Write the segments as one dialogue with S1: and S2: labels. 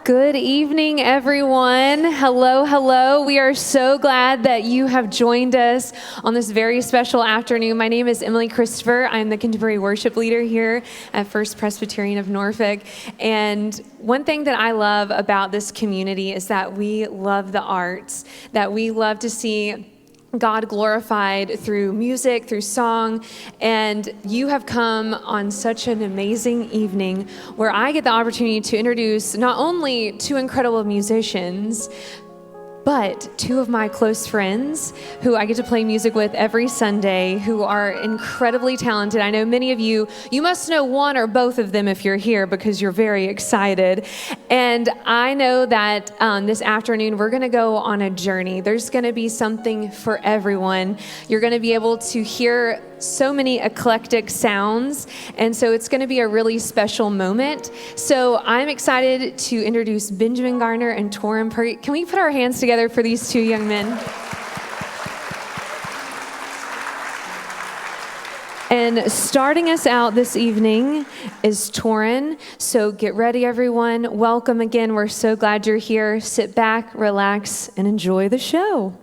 S1: Good evening, everyone. Hello, hello. We are so glad that you have joined us on this very special afternoon. My name is Emily Christopher. I'm the contemporary worship leader here at First Presbyterian of Norfolk. And one thing that I love about this community is that we love the arts, that we love to see God glorified through music, through song, and you have come on such an amazing evening where I get the opportunity to introduce not only two incredible musicians, but two of my close friends who I get to play music with every Sunday, who are incredibly talented. I know many of you must know one or both of them if you're here because you're very excited. And I know that this afternoon we're going to go on a journey. There's going to be something for everyone. You're going to be able to hear so many eclectic sounds, and so it's going to be a really special moment. So I'm excited to introduce Benjamin Garner and Torin Purdy. Can we put our hands together for these two young men? And starting us out this evening is Torin. So get ready, everyone. Welcome again. We're so glad you're here. Sit back, relax, and enjoy the show.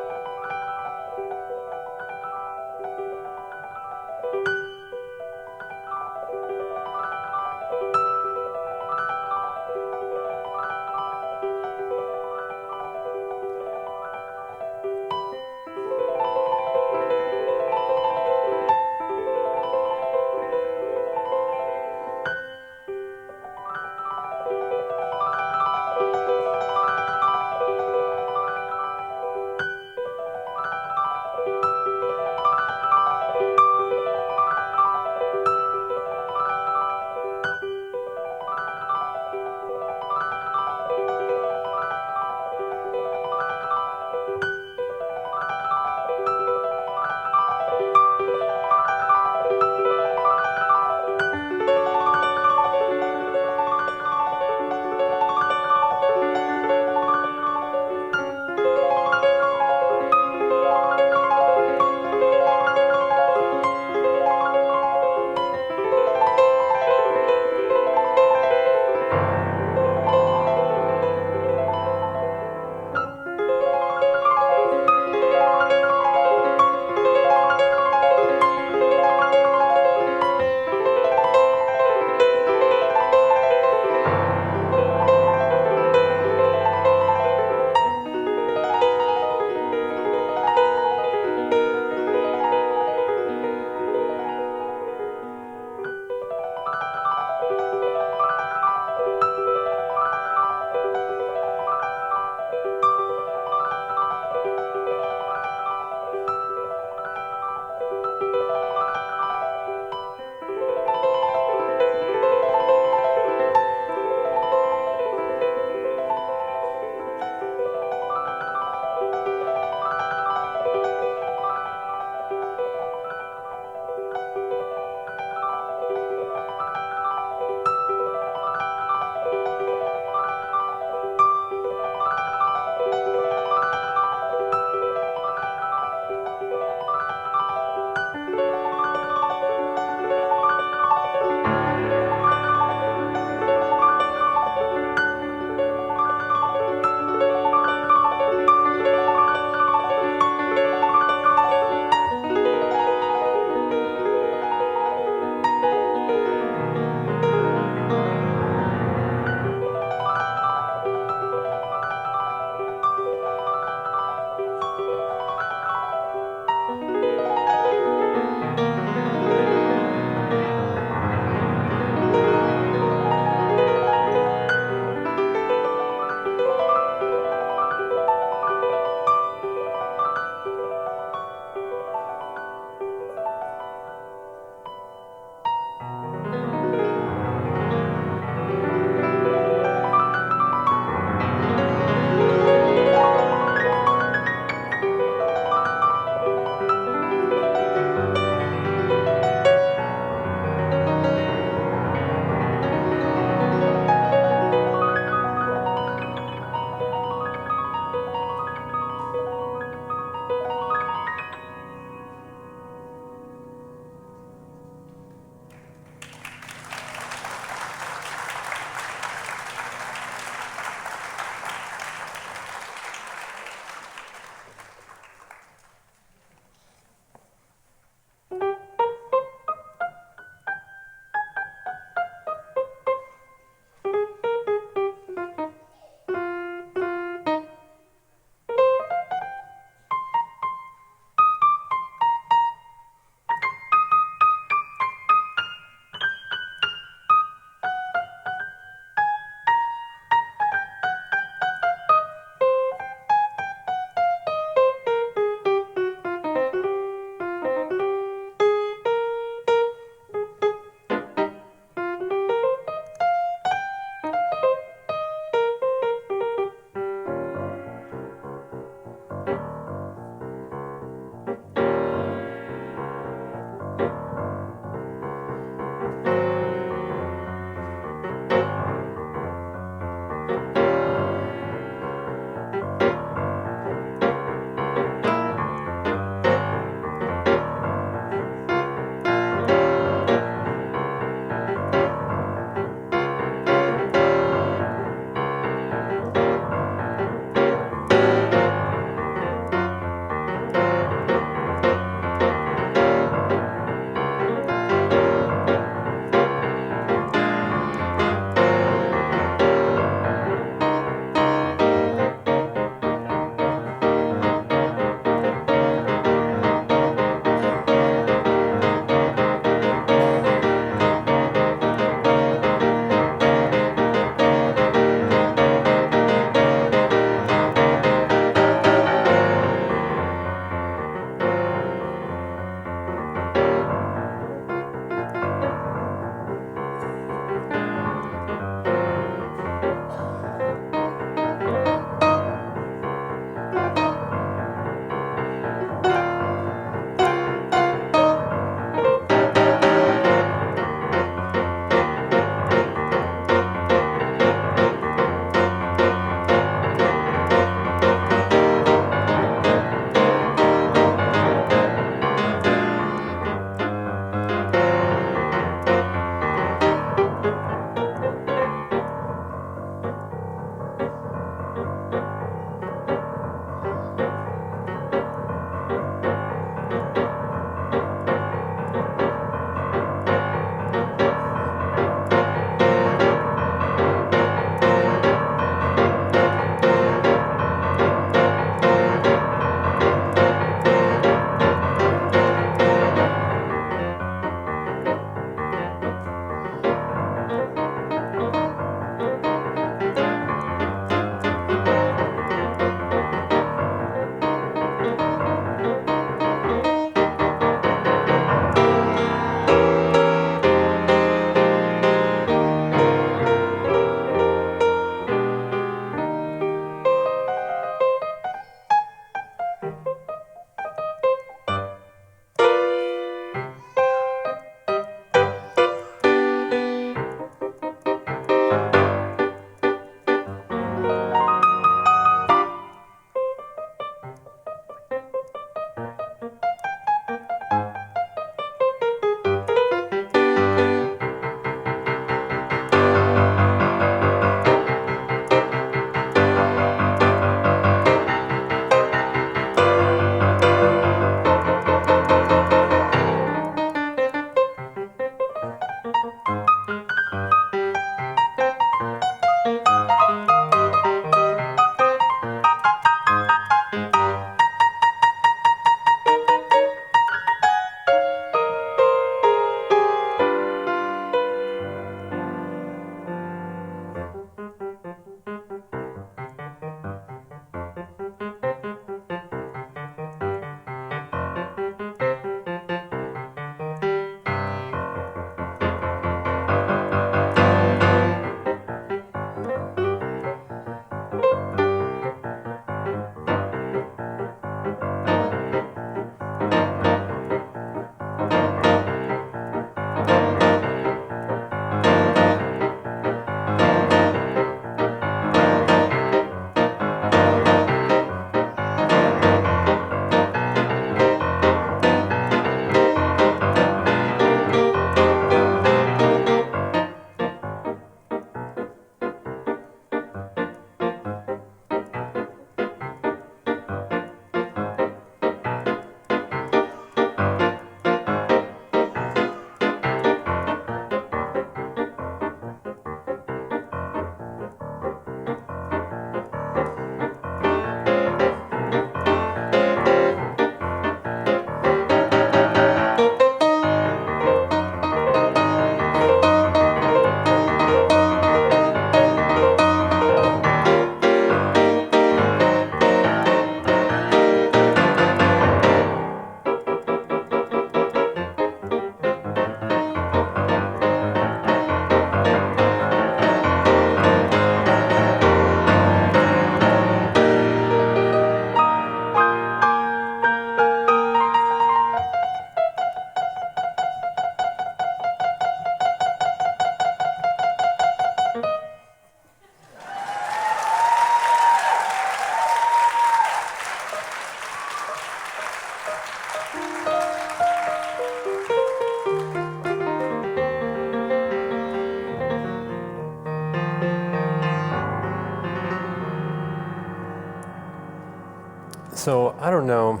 S2: So I don't know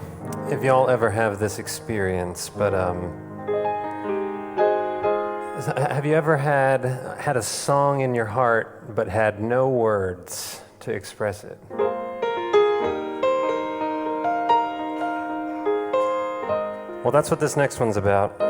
S2: if y'all ever have this experience, but have you ever had a song in your heart but had no words to express it? Well, that's what this next one's about.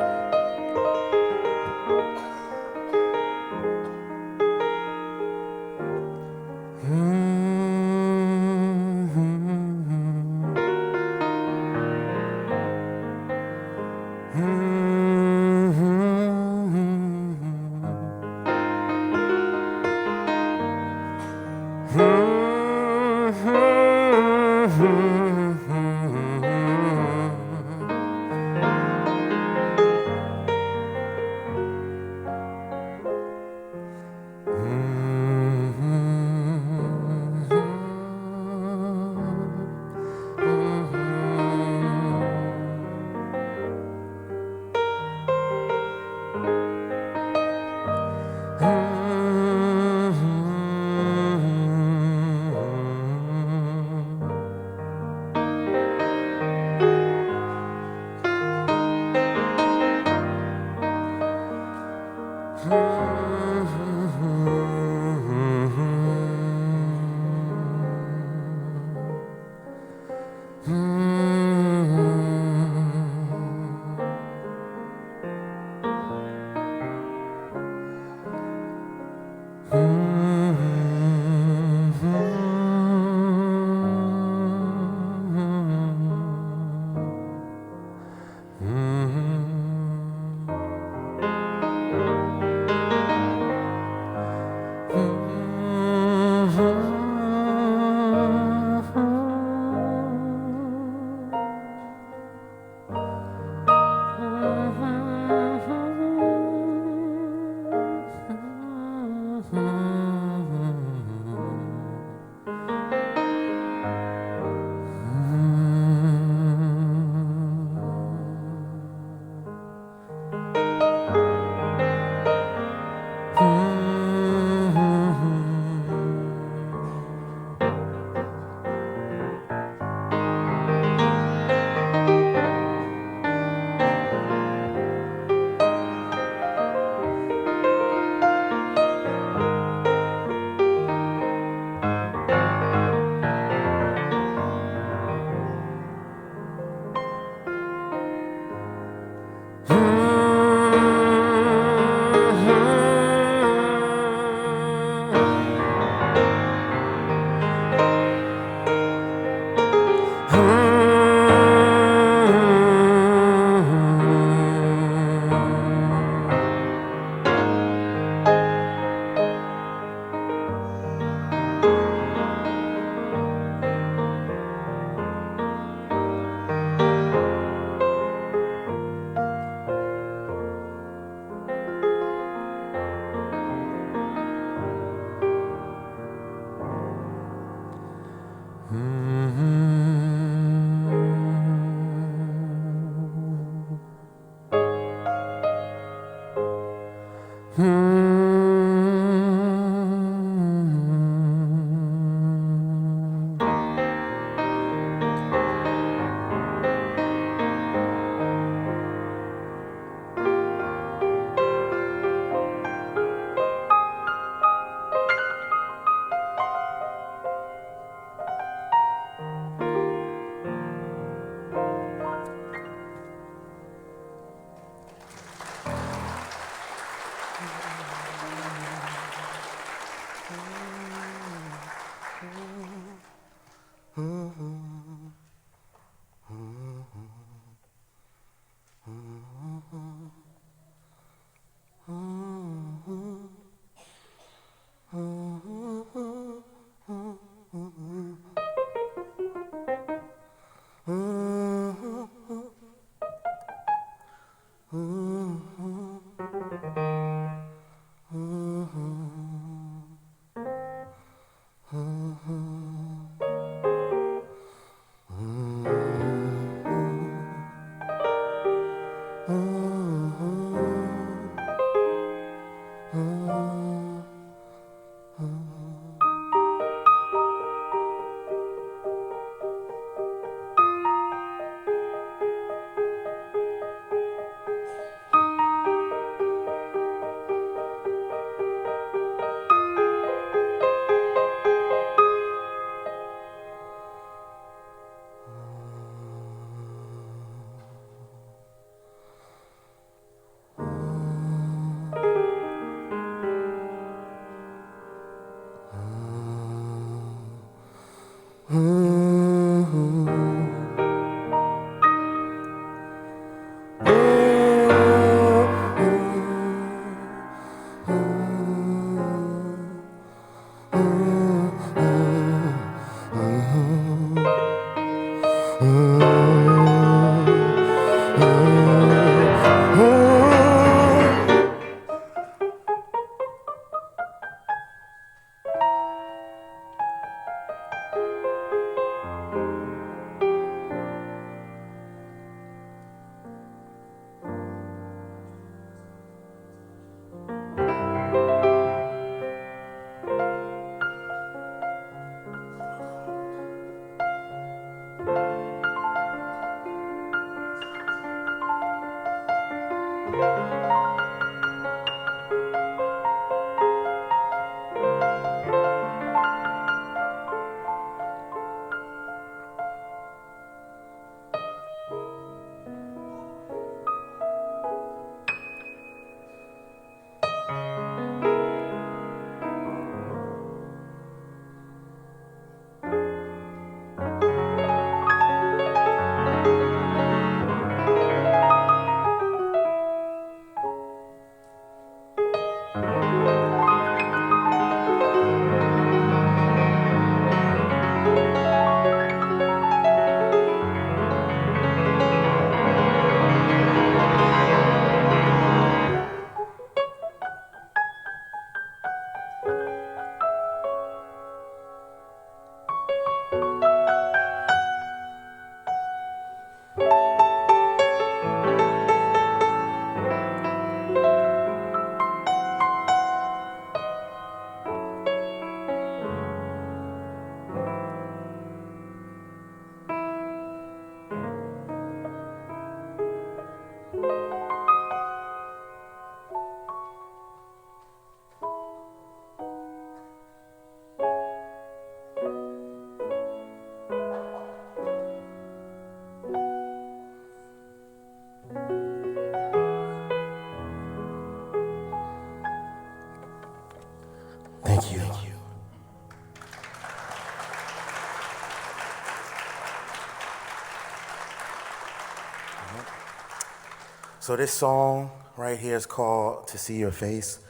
S3: So this song right here is called "To See Your Face."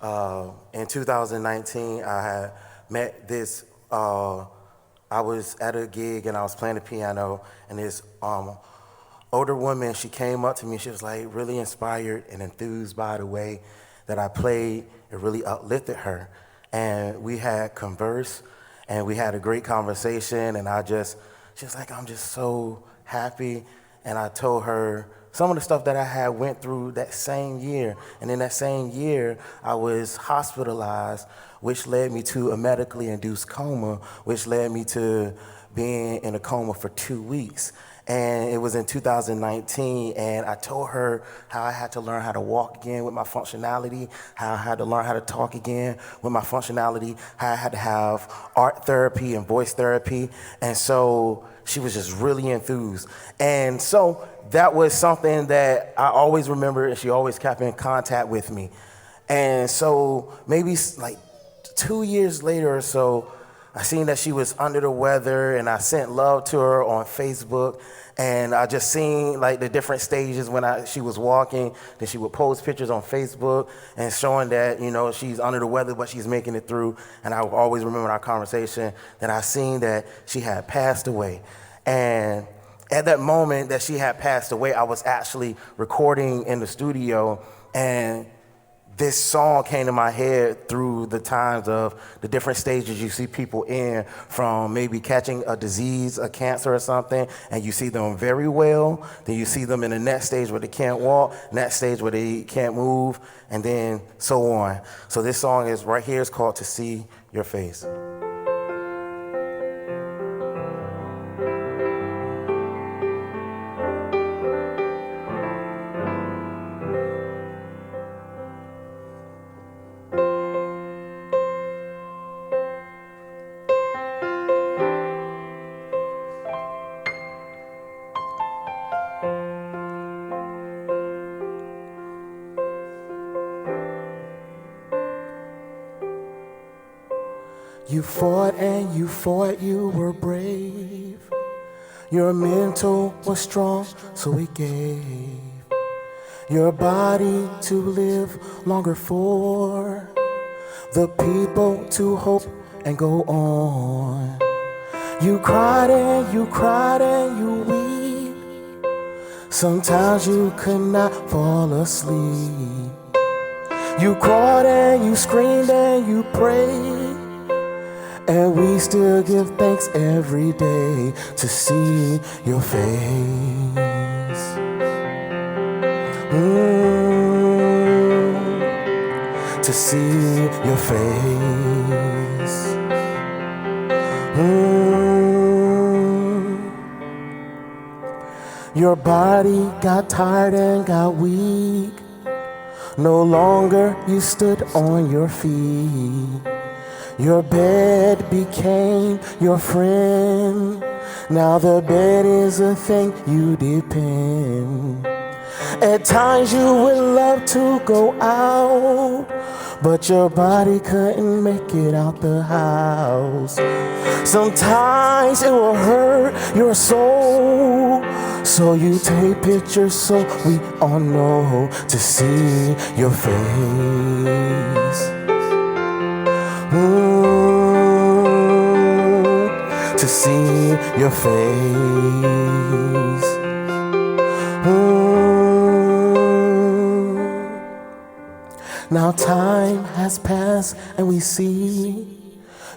S3: In 2019, I had met this. I was at a gig and I was playing the piano, and this older woman, she came up to me. She was like really inspired and enthused by the way that I played. It really uplifted her, and we had conversed, and we had a great conversation. And she was like, "I'm just so happy." And I told her some of the stuff that I had went through that same year. And in that same year, I was hospitalized, which led me to a medically induced coma, which led me to being in a coma for 2 weeks. And it was in 2019, and I told her how I had to learn how to walk again with my functionality, how I had to learn how to talk again with my functionality, how I had to have art therapy and voice therapy. And so she was just really enthused. And so that was something that I always remember, and she always kept in contact with me. And so maybe like 2 years later or so, I seen that she was under the weather, and I sent love to her on Facebook. And I just seen like the different stages when she was walking. Then she would post pictures on Facebook and showing that, you know, she's under the weather, but she's making it through. And I always remember our conversation that I seen that she had passed away. And at that moment that she had passed away, I was actually recording in the studio, and this song came to my head through the times of the different stages you see people in, from maybe catching a disease, a cancer or something, and you see them very well. Then you see them in the next stage where they can't walk, next stage where they can't move, and then so on. So this song is right here. It's called "To See Your Face." You fought and you fought, you were brave. Your mental was strong, so it gave your body to live longer for the people to hope and go on. You cried and you cried and you weep. Sometimes you could not fall asleep. You crawled and you screamed and you prayed. And we still give thanks every day to see your face. To see your face. Your body got tired and got weak. No longer you stood on your feet. Your bed became your friend. Now the bed is a thing you depend. At times you would love to go out, but your body couldn't make it out the house. Sometimes it will hurt your soul, so you take pictures so we all know to see your face. To see your face. Now time has passed and we see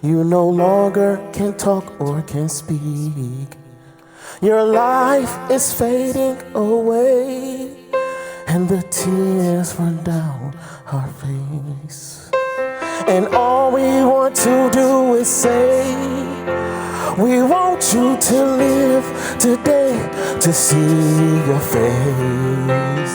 S3: you no longer can talk or can speak. Your life is fading away, and the tears run down our face. And all we want to do is say, we want you to live today to see your face.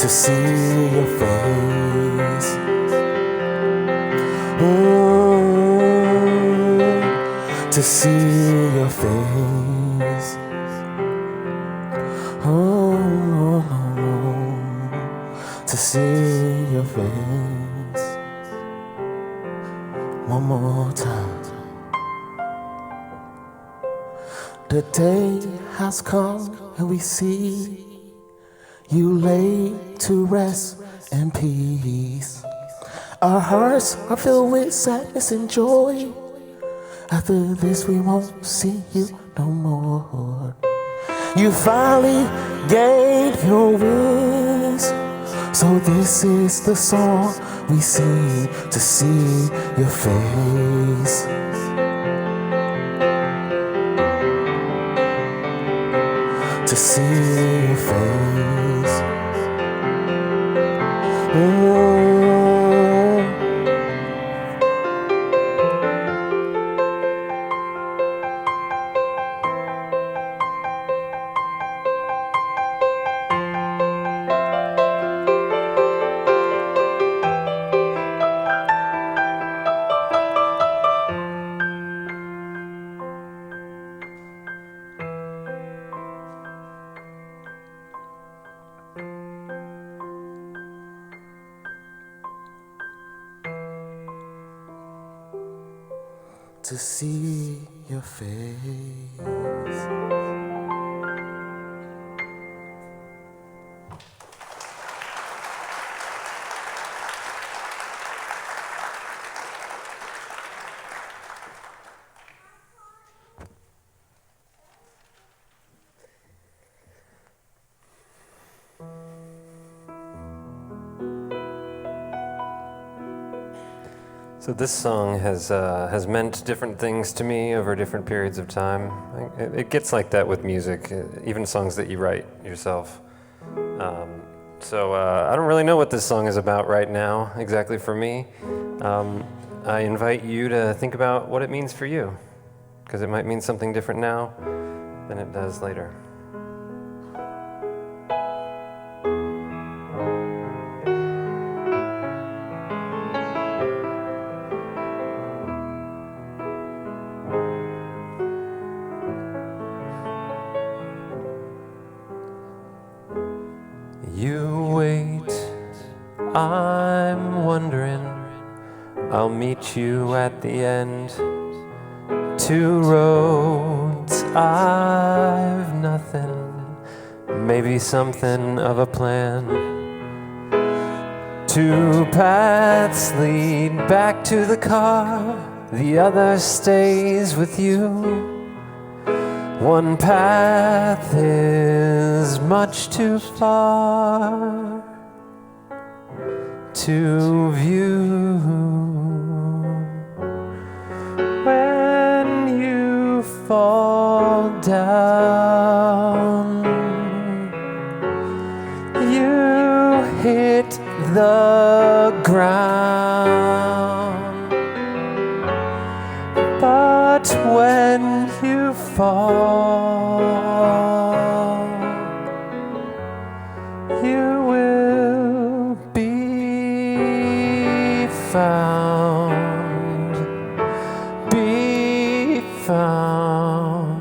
S3: To see your face. To see your face. To see your face. One more time. The day has come and we see you laid to rest in peace. Our hearts are filled with sadness and joy. After this we won't see you no more. You finally gained your wings, so this is the song we sing to see your face. To see your face. To see your face.
S2: So this song has meant different things to me over different periods of time. It gets like that with music, even songs that you write yourself. So I don't really know what this song is about right now, exactly for me. I invite you to think about what it means for you, because it might mean something different now than it does later. You wait, I'm wondering, I'll meet you at the end. Two roads, I've nothing, maybe something of a plan. Two paths lead back to the car, the other stays with you. One path is much too far to view. When you fall down, you hit the ground. But when you fall, you will be found, be found.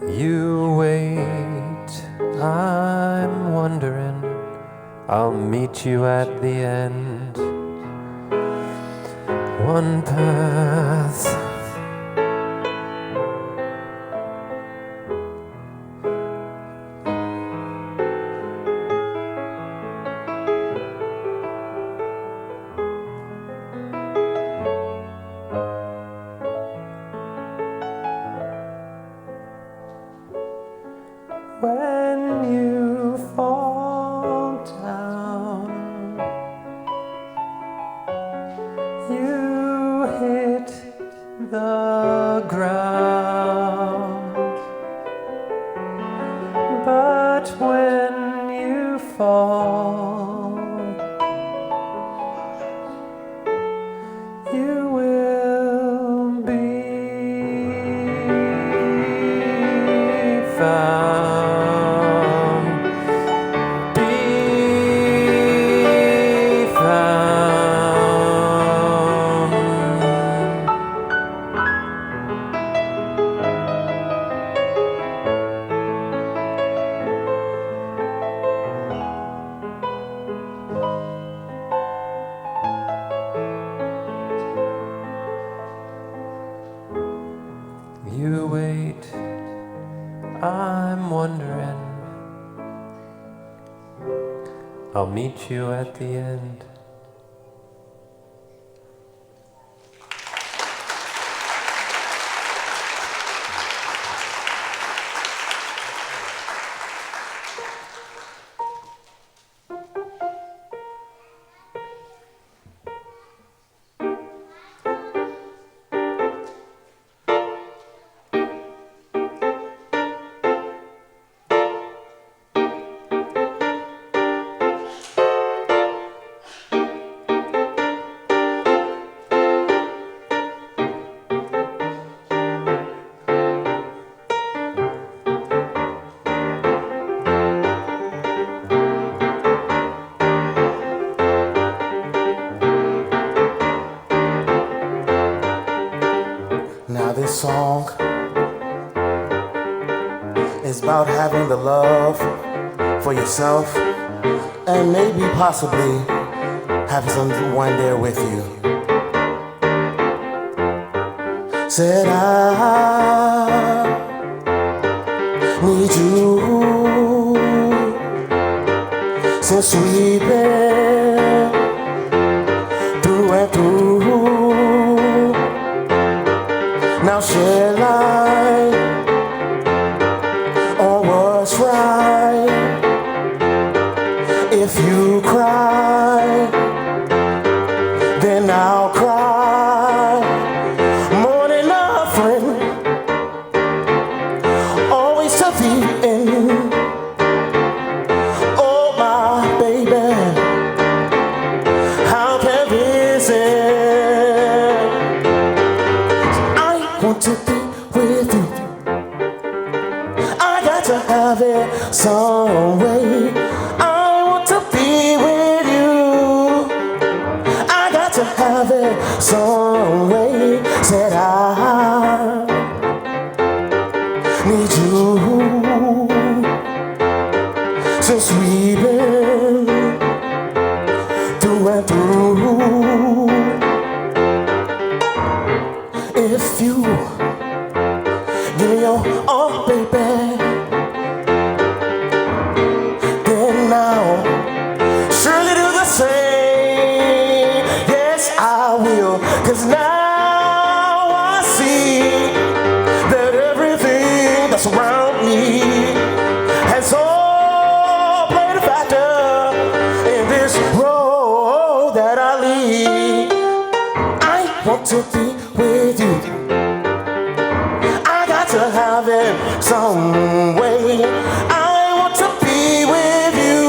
S2: You wait, I'm wondering, I'll meet you at the end. One path, when you fall down, fall, you will be found, be found. You wait, I'm wondering. I'll meet you at the end.
S3: Now this song is about having the love for yourself and maybe possibly having someone there with you. Said I need you since we've been through and through. Now shed light on what's right. If you cry, then I'll cry. Mourning a friend, always to the end. Oh my baby, how can this end? I want to be with you. I got to have it some way. I want to be with you. I got to have it some way. Said I need you since we've been through and through. If you give me your all, baby, then I'll surely do the same. Yes, I will, 'cause now I see that everything that's around me has all played a factor in this road that I lead. I want to be with you. I got to have it some way. I want to be with you.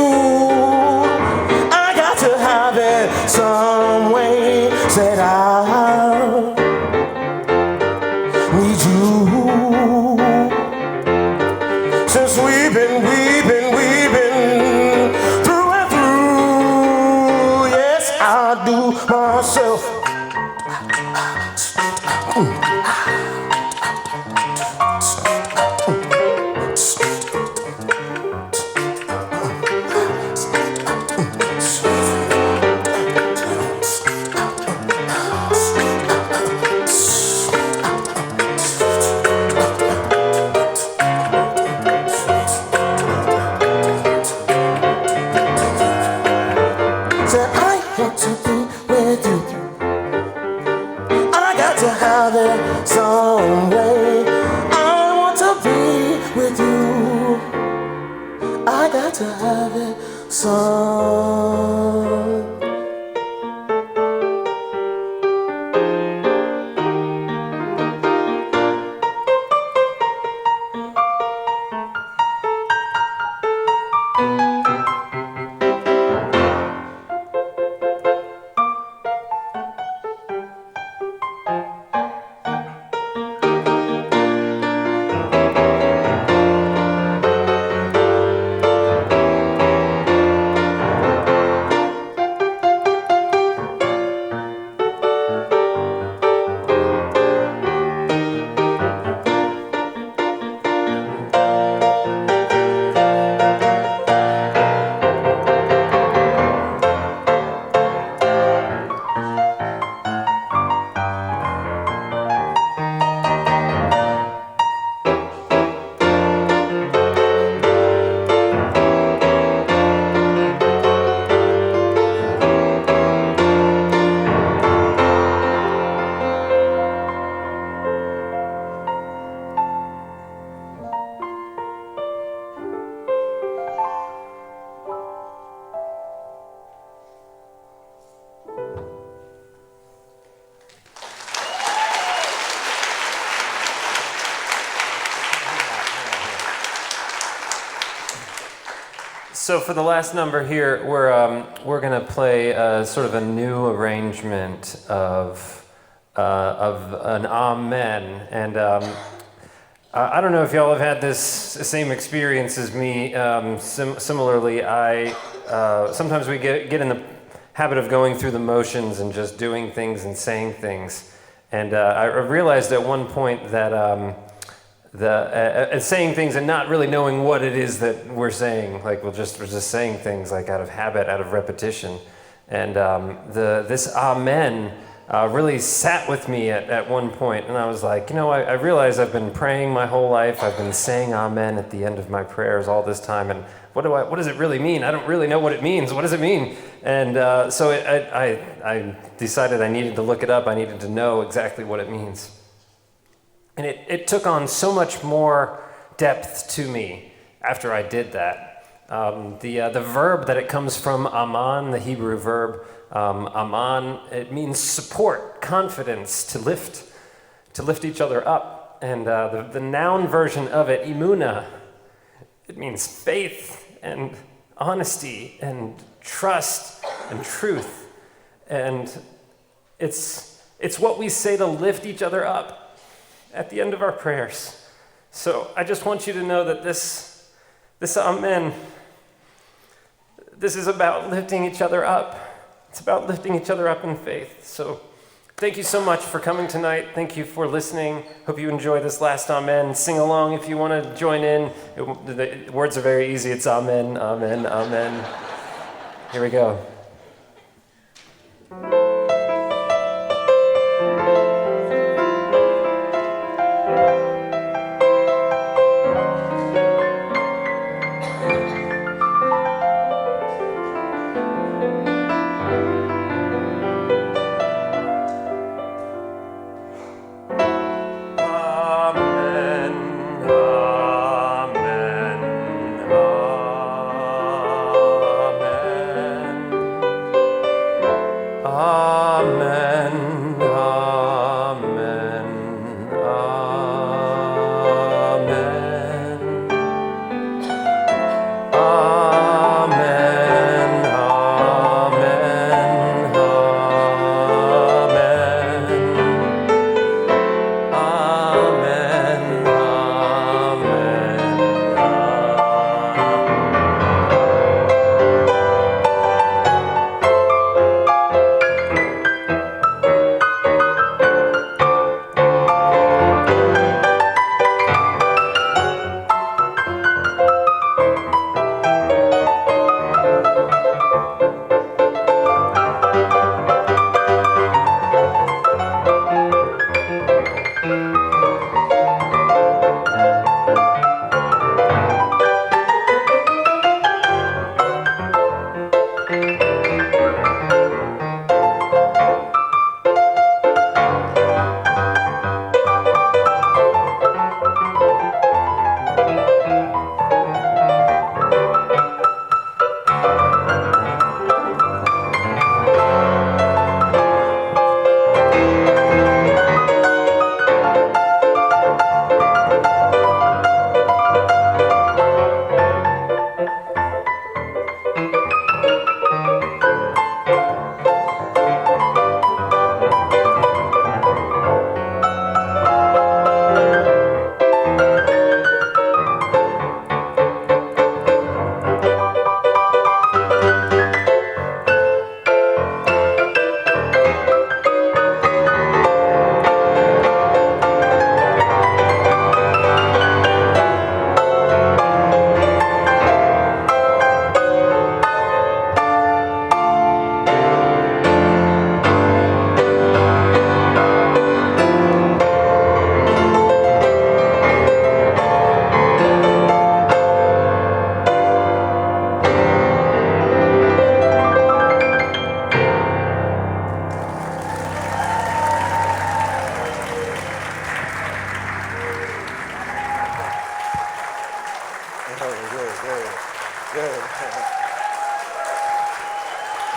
S3: I got to have it some way. Said I need you since we've been through and through. Yes, I do myself. Said I want to be with you. I got to have it some way. I want to be with you. I got to have it some.
S2: So for the last number here, we're gonna play sort of a new arrangement of an Amen, and I don't know if y'all have had this same experience as me. Similarly, sometimes we get in the habit of going through the motions and just doing things and saying things, and I realized at one point that saying things and not really knowing what it is that we're saying, like we're just saying things like out of habit, out of repetition, and this Amen really sat with me at one point, and I was like, I realize I've been praying my whole life. I've been saying Amen at the end of my prayers all this time, and what does it really mean? I don't really know what it means. What does it mean? And so I decided I needed to look it up. I needed to know exactly what it means. And it took on so much more depth to me after I did that. The verb that it comes from, aman, the Hebrew verb, aman, it means support, confidence, to lift each other up. And the noun version of it, imuna, it means faith and honesty and trust and truth. And it's what we say to lift each other up at the end of our prayers. So I just want you to know that this Amen, this is about lifting each other up. It's about lifting each other up in faith. So thank you so much for coming tonight. Thank you for listening. Hope you enjoy this last Amen. Sing along if you want to join in. The words are very easy. It's Amen, Amen, Amen. Here we go.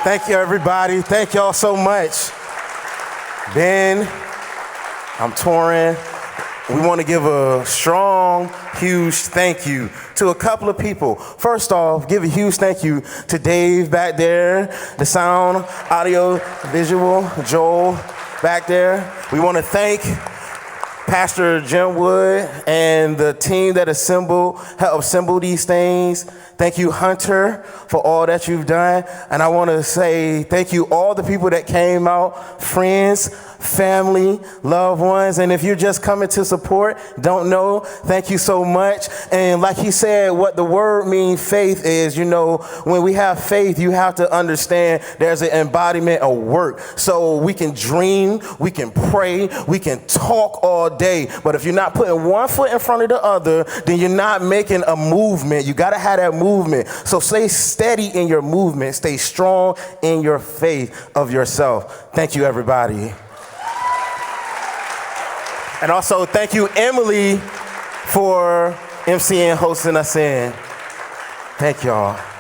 S3: Thank you, everybody. Thank y'all so much. Ben, I'm touring. we want to give a strong, huge thank you to a couple of people. First off, give a huge thank you to Dave back there, the sound, audio, visual, Joel back there. We want to thank Pastor Jim Wood and the team that helped assemble these things. Thank you, Hunter, for all that you've done. And I want to say thank you all the people that came out, friends, family, loved ones. And if you're just coming to support, don't know, thank you so much. And like he said, what the word means, faith is, when we have faith, you have to understand there's an embodiment of work. So we can dream, we can pray, we can talk all day. But if you're not putting one foot in front of the other, then you're not making a movement. You got to have that movement. So stay steady in your movement. Stay strong in your faith of yourself. Thank you, everybody. And also, thank you, Emily, for emceeing, hosting us in. Thank y'all.